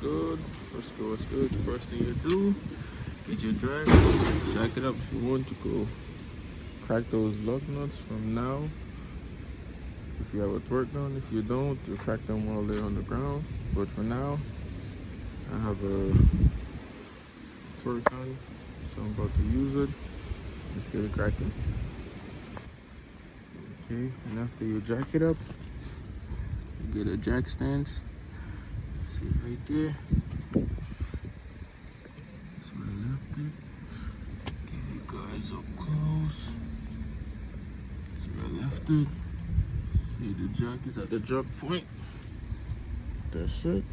good? What's good? First thing you do, get your drag, jack it up if you want to go. Crack those lug nuts from now. If you have a torque gun, if you don't, you crack them while they're on the ground. But for now, I have a torque gun, so I'm about to use it. Let's get it cracking. Okay, and after you jack it up, you get a jack stance. See right there. That's where I left it. Give you guys up close. That's where I left it. See, the jack is at the jack point. That's it.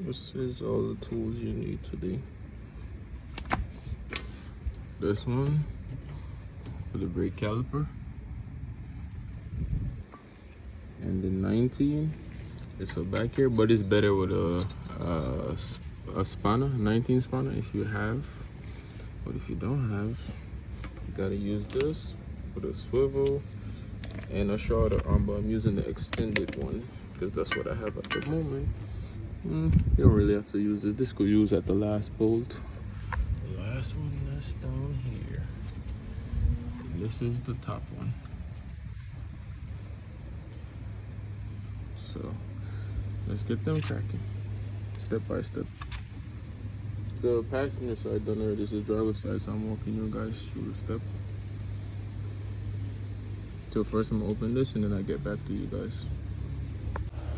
This is all the tools you need today. This one for the brake caliper, and the 19. It's a back here, but it's better with a spanner, 19 spanner if you have. But if you don't have, you gotta use this with a swivel and a shorter arm. But I'm using the extended one because that's what I have at the moment. You don't really have to use this. This could use at the last bolt. The last one that's down here. And this is the top one. So let's get them cracking, step by step. The passenger side done already. This is the driver's side, so I'm walking you guys through the step. So first I'm gonna open this and then I get back to you guys.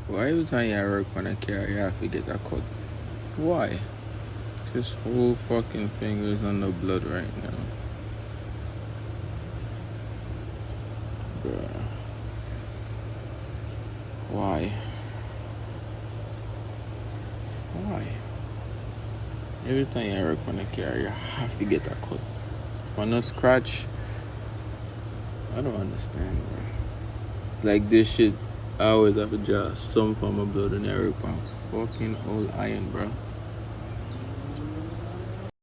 Why every time you work on a car, you have to get a cut? Why? This whole fucking finger is on the blood right now. Bruh. Why? Why? Every time you work on a car, you have to get a cut. On a scratch, I don't understand, bro. Like this shit, I always have to draw some form of blood in every pan. Fucking old iron, bro.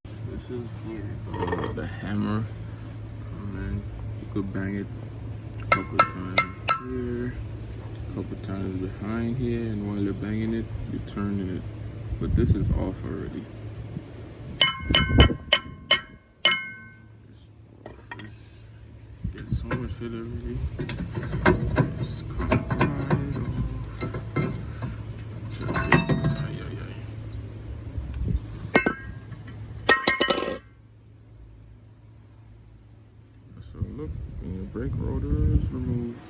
This is where the hammer come in. You could bang it a couple times here, a couple times behind here, and while you're banging it, you're turning it. But this is off already. It's get so much shit already. Just come right off. Check it. So look, and your brake rotor is removed.